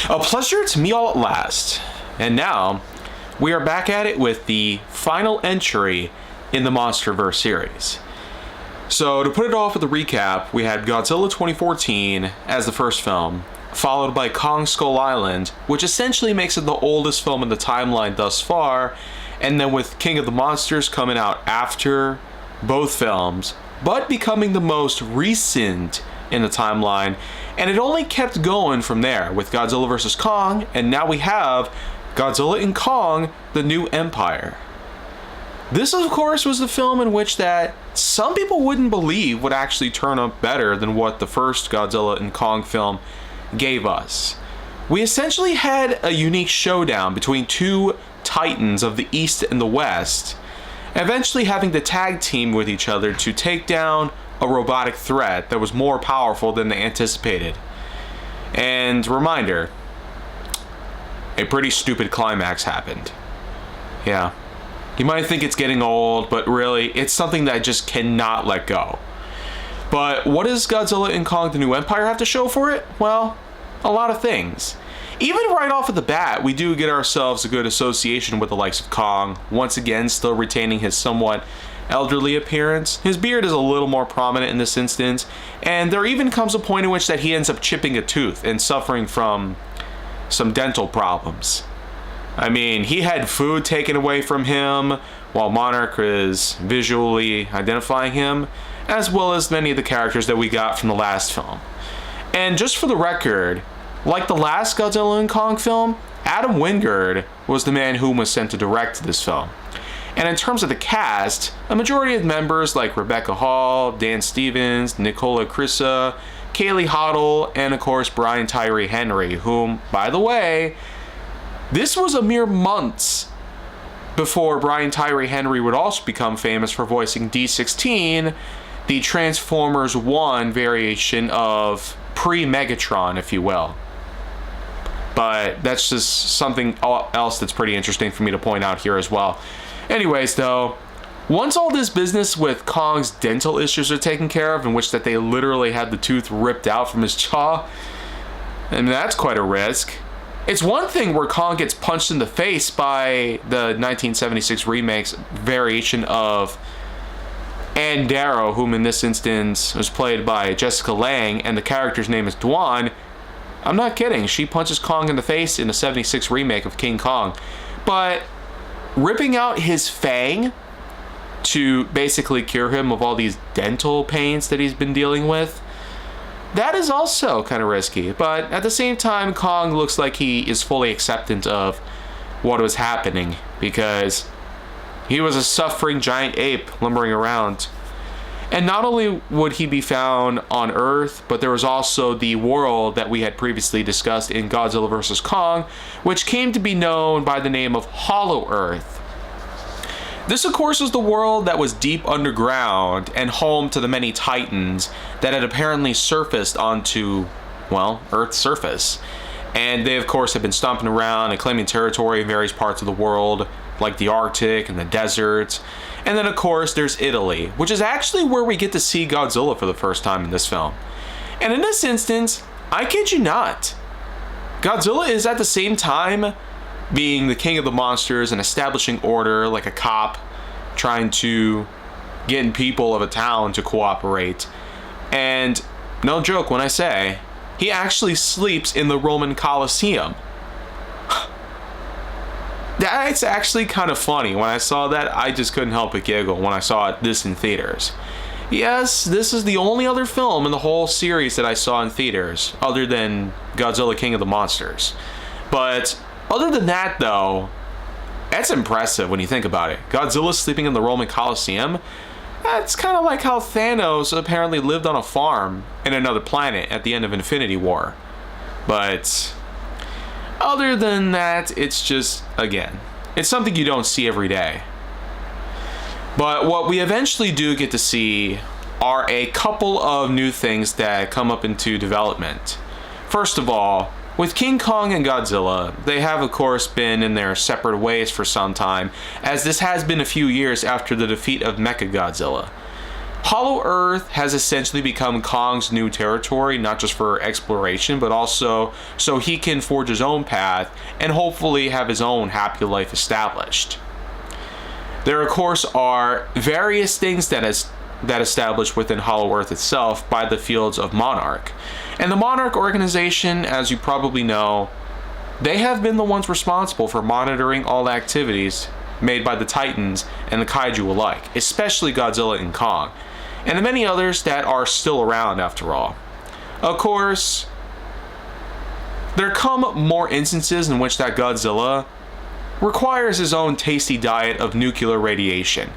A pleasure to meet all at last. And now, we are back at it with the final entry in the MonsterVerse series. So, to put it off with a recap, we had Godzilla 2014 as the first film, followed by Kong Skull Island, which essentially makes it the oldest film in the timeline thus far, and then with King of the Monsters coming out after both films, but becoming the most recent in the timeline, and it only kept going from there with Godzilla vs. Kong, and now we have Godzilla and Kong, The New Empire. This, of course, was the film in which that some people wouldn't believe would actually turn out better than what the first Godzilla and Kong film gave us. We essentially had a unique showdown between two titans of the East and the West, eventually having to tag team with each other to take down a robotic threat that was more powerful than they anticipated. And reminder, a pretty stupid climax happened. Yeah. You might think it's getting old, but really, it's something that I just cannot let go. But what does Godzilla and Kong the New Empire have to show for it? Well, a lot of things. Even right off of the bat, we do get ourselves a good association with the likes of Kong, once again still retaining his somewhat elderly appearance. His beard is a little more prominent in this instance, and there even comes a point in which that he ends up chipping a tooth and suffering from some dental problems. I mean, he had food taken away from him while Monarch is visually identifying him, as well as many of the characters that we got from the last film. And just for the record, like the last Godzilla and Kong film, Adam Wingard was the man who was sent to direct this film. And in terms of the cast, a majority of members like Rebecca Hall, Dan Stevens, Nicola Crissa, Kaylee Hoddle, and of course Brian Tyree Henry, whom, by the way, this was a mere months before Brian Tyree Henry would also become famous for voicing D-16, the Transformers 1 variation of pre-Megatron, if you will. But that's just something else that's pretty interesting for me to point out here as well. Anyways, though, once all this business with Kong's dental issues are taken care of, in which that they literally had the tooth ripped out from his jaw, and that's quite a risk. It's one thing where Kong gets punched in the face by the 1976 remake's variation of Ann Darrow, whom in this instance was played by Jessica Lange, and the character's name is Dwan. I'm not kidding, she punches Kong in the face in the 76 remake of King Kong. But ripping out his fang to basically cure him of all these dental pains that he's been dealing with, that is also kind of risky. But at the same time, Kong looks like he is fully acceptant of what was happening, because he was a suffering giant ape lumbering around. And not only would he be found on Earth, but there was also the world that we had previously discussed in Godzilla vs. Kong, which came to be known by the name of Hollow Earth. This, of course, was the world that was deep underground and home to the many titans that had apparently surfaced onto, well, Earth's surface. And they, of course, have been stomping around and claiming territory in various parts of the world, like the Arctic and the deserts. And then, of course, there's Italy, which is actually where we get to see Godzilla for the first time in this film. And in this instance, I kid you not, Godzilla is at the same time being the king of the monsters and establishing order like a cop, trying to get people of a town to cooperate. And no joke when I say, he actually sleeps in the Roman Colosseum. That's actually kind of funny. When I saw that, I just couldn't help but giggle when I saw this in theaters. Yes, this is the only other film in the whole series that I saw in theaters, other than Godzilla King of the Monsters. But other than that, though, that's impressive when you think about it. Godzilla sleeping in the Roman Colosseum, that's kind of like how Thanos apparently lived on a farm in another planet at the end of Infinity War. But other than that, it's just, again, it's something you don't see every day. But what we eventually do get to see are a couple of new things that come up into development. First of all, with King Kong and Godzilla, they have of course been in their separate ways for some time, as this has been a few years after the defeat of Mechagodzilla. Hollow Earth has essentially become Kong's new territory, not just for exploration, but also so he can forge his own path and hopefully have his own happy life established. There, of course, are various things that established within Hollow Earth itself by the fields of Monarch. And the Monarch organization, as you probably know, they have been the ones responsible for monitoring all activities made by the Titans and the Kaiju alike, especially Godzilla and Kong, and the many others that are still around after all. Of course, there come more instances in which that Godzilla requires his own tasty diet of nuclear radiation.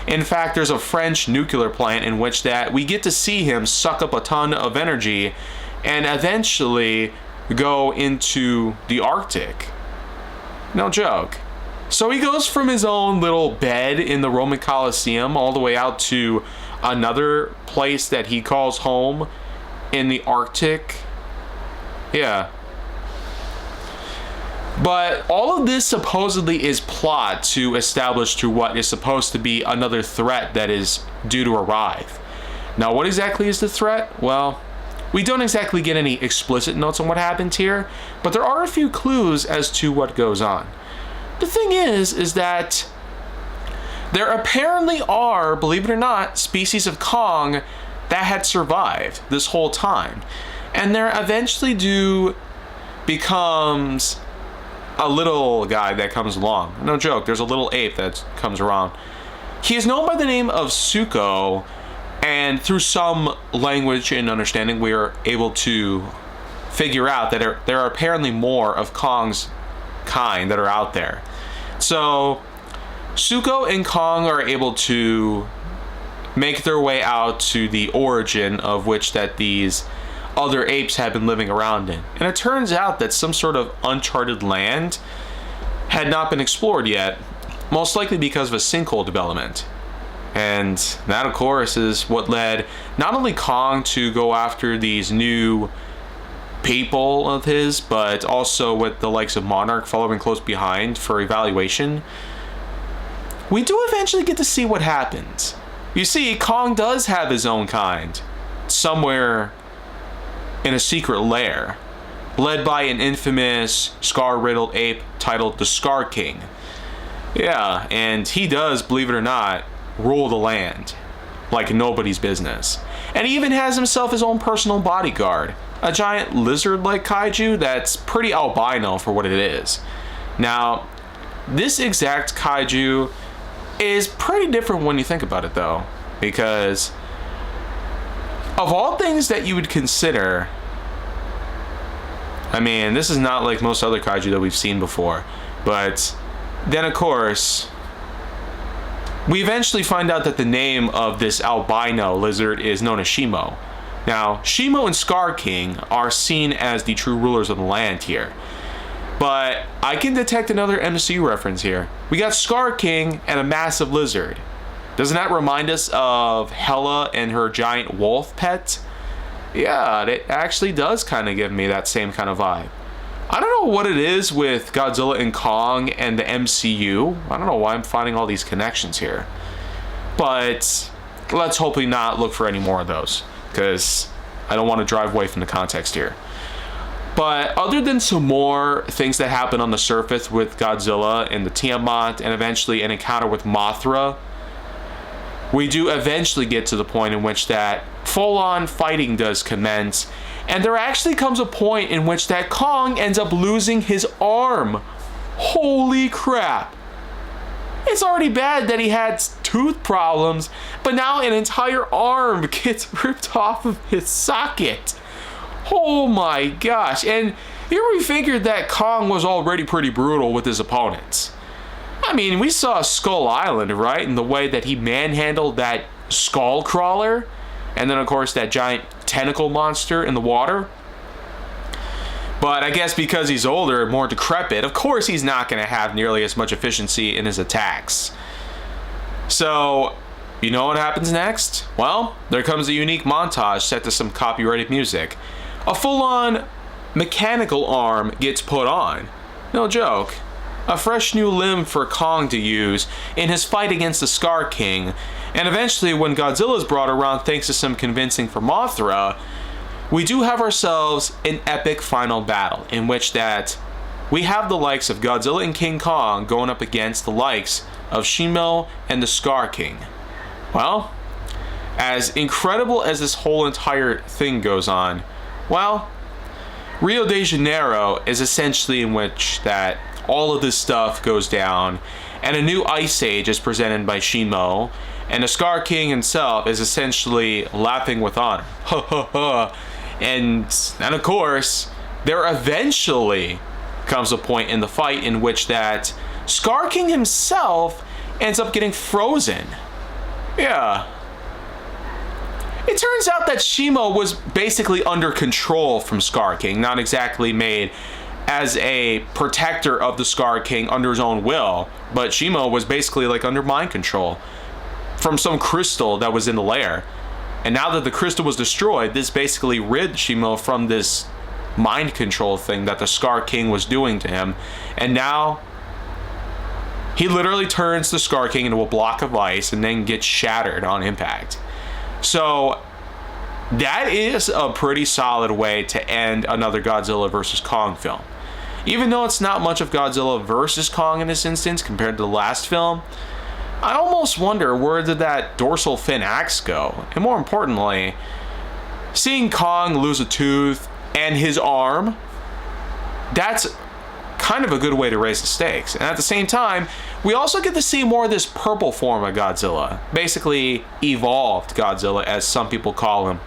In fact, there's a French nuclear plant in which that we get to see him suck up a ton of energy and eventually go into the Arctic. No joke. So he goes from his own little bed in the Roman Colosseum all the way out to another place that he calls home in the Arctic. Yeah. But all of this supposedly is plot to establish to what is supposed to be another threat that is due to arrive. Now, what exactly is the threat? Well, we don't exactly get any explicit notes on what happens here, but there are a few clues as to what goes on. The thing is that there apparently are, believe it or not, species of Kong that had survived this whole time. And there eventually becomes a little guy that comes along. No joke, there's a little ape that comes around. He is known by the name of Suko, and through some language and understanding, we are able to figure out that there are apparently more of Kong's kind that are out there. So Suko and Kong are able to make their way out to the origin of which that these other apes have been living around in. And it turns out that some sort of uncharted land had not been explored yet, most likely because of a sinkhole development. And that, of course, is what led not only Kong to go after these new people of his, but also with the likes of Monarch following close behind for evaluation. We do eventually get to see what happens. You see, Kong does have his own kind, somewhere in a secret lair, led by an infamous scar-riddled ape titled the Scar King. Yeah, and he does, believe it or not, rule the land like nobody's business. And he even has himself his own personal bodyguard, a giant lizard-like kaiju that's pretty albino for what it is. Now, this exact kaiju is pretty different when you think about it, though, because of all things that you would consider, I mean, this is not like most other kaiju that we've seen before, but then, of course, we eventually find out that the name of this albino lizard is known as Shimo. Now, Shimo and Scar King are seen as the true rulers of the land here. But I can detect another MCU reference here. We got Scar King and a massive lizard. Doesn't that remind us of Hela and her giant wolf pet? Yeah, it actually does kind of give me that same kind of vibe. I don't know what it is with Godzilla and Kong and the MCU. I don't know why I'm finding all these connections here. But let's hopefully not look for any more of those, because I don't want to drive away from the context here. But other than some more things that happen on the surface with Godzilla and the Tiamat and eventually an encounter with Mothra, we do eventually get to the point in which that full-on fighting does commence, and there actually comes a point in which that Kong ends up losing his arm. Holy crap. It's already bad that he had tooth problems, but now an entire arm gets ripped off of his socket. Oh my gosh. And here we figured that Kong was already pretty brutal with his opponents. I mean, we saw Skull Island, right? In the way that he manhandled that skull crawler. And then, of course, that giant tentacle monster in the water. But I guess because he's older, more decrepit, of course he's not going to have nearly as much efficiency in his attacks. So, you know what happens next? Well, there comes a unique montage set to some copyrighted music. A full-on mechanical arm gets put on. No joke. A fresh new limb for Kong to use in his fight against the Scar King. And eventually, when Godzilla is brought around thanks to some convincing from Mothra, we do have ourselves an epic final battle in which that we have the likes of Godzilla and King Kong going up against the likes of Shimo and the Scar King. Well, as incredible as this whole entire thing goes on, well, Rio de Janeiro is essentially in which that all of this stuff goes down, and a new ice age is presented by Shimo, and the Scar King himself is essentially laughing with honor. Ha ha ha. And of course, there eventually comes a point in the fight in which that Scar King himself ends up getting frozen. Yeah. It turns out that Shimo was basically under control from Scar King, not exactly made as a protector of the Scar King under his own will, but Shimo was basically like under mind control from some crystal that was in the lair. And now that the crystal was destroyed, this basically rid Shimo from this mind control thing that the Scar King was doing to him. And now he literally turns the Scar King into a block of ice and then gets shattered on impact. So that is a pretty solid way to end another Godzilla vs. Kong film. Even though it's not much of Godzilla vs. Kong in this instance compared to the last film, I almost wonder where did that dorsal fin axe go? And more importantly, seeing Kong lose a tooth and his arm, that's kind of a good way to raise the stakes. And at the same time, we also get to see more of this purple form of Godzilla, basically evolved Godzilla, as some people call him.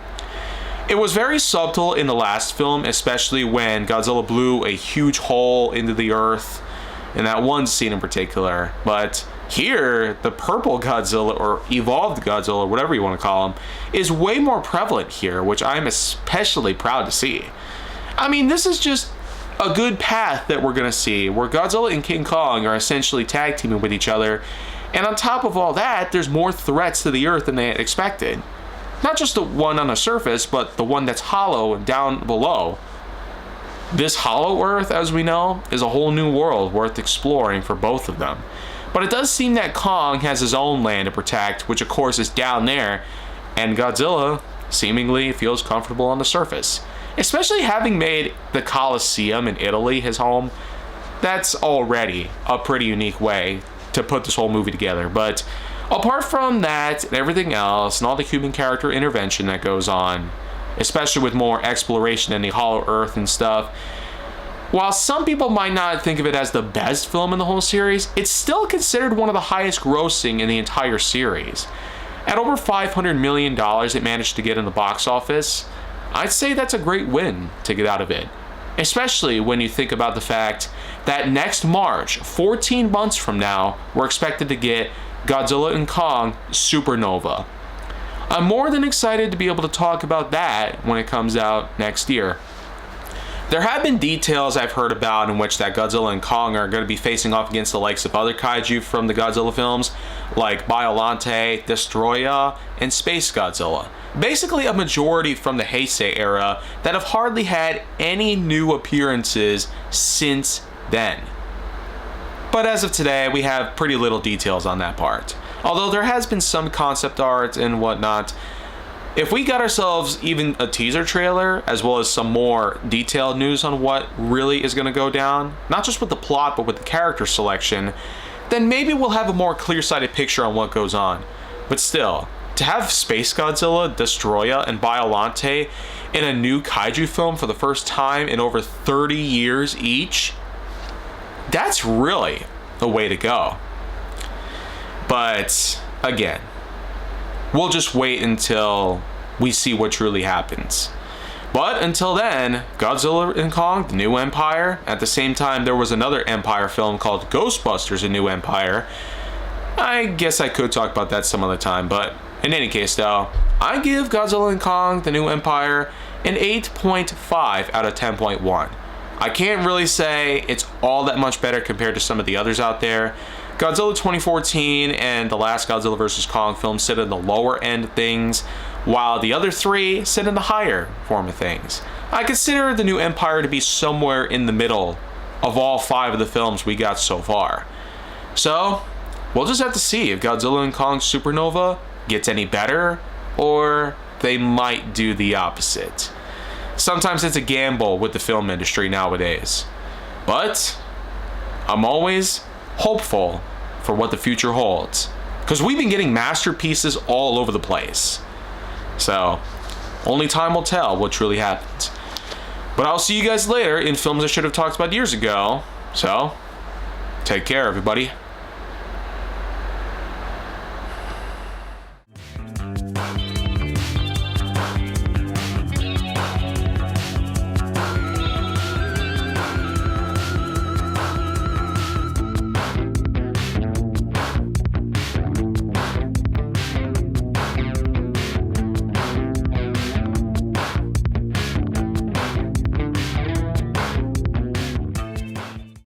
It was very subtle in the last film, especially when Godzilla blew a huge hole into the earth, in that one scene in particular. But here, the purple Godzilla, or evolved Godzilla, whatever you want to call him, is way more prevalent here, which I'm especially proud to see. I mean, this is just a good path that we're going to see, where Godzilla and King Kong are essentially tag teaming with each other, and on top of all that, there's more threats to the earth than they had expected. Not just the one on the surface, but the one that's hollow and down below. This hollow earth, as we know, is a whole new world worth exploring for both of them. But it does seem that Kong has his own land to protect, which of course is down there, and Godzilla seemingly feels comfortable on the surface. Especially having made the Colosseum in Italy his home, that's already a pretty unique way to put this whole movie together. But apart from that and everything else, and all the human character intervention that goes on, especially with more exploration in the hollow earth and stuff, while some people might not think of it as the best film in the whole series, it's still considered one of the highest grossing in the entire series. At over $500 million it managed to get in the box office, I'd say that's a great win to get out of it. Especially when you think about the fact that next March, 14 months from now, we're expected to get Godzilla and Kong Supernova. I'm more than excited to be able to talk about that when it comes out next year. There have been details I've heard about in which that Godzilla and Kong are going to be facing off against the likes of other kaiju from the Godzilla films, like Biollante, Destroya, and Space Godzilla. Basically a majority from the Heisei era that have hardly had any new appearances since then. But as of today, we have pretty little details on that part. Although there has been some concept art and whatnot, if we got ourselves even a teaser trailer, as well as some more detailed news on what really is going to go down, not just with the plot, but with the character selection, then maybe we'll have a more clear-sighted picture on what goes on. But still, to have Space Godzilla, Destroya, and Biollante in a new kaiju film for the first time in over 30 years each, that's really the way to go. But again, we'll just wait until we see what truly happens. But until then, Godzilla and Kong, The New Empire. At the same time, there was another Empire film called Ghostbusters, A New Empire. I guess I could talk about that some other time, but in any case though, I give Godzilla and Kong, The New Empire an 8.5 out of 10.1. I can't really say it's all that much better compared to some of the others out there. Godzilla 2014 and the last Godzilla vs. Kong film sit in the lower end of things, while the other three sit in the higher form of things. I consider The New Empire to be somewhere in the middle of all 5 of the films we got so far. So, we'll just have to see if Godzilla and Kong Supernova gets any better, or they might do the opposite. Sometimes it's a gamble with the film industry nowadays. But I'm always hopeful for what the future holds, because we've been getting masterpieces all over the place. So, only time will tell what truly happens. But I'll see you guys later in films I should have talked about years ago. So, take care, everybody.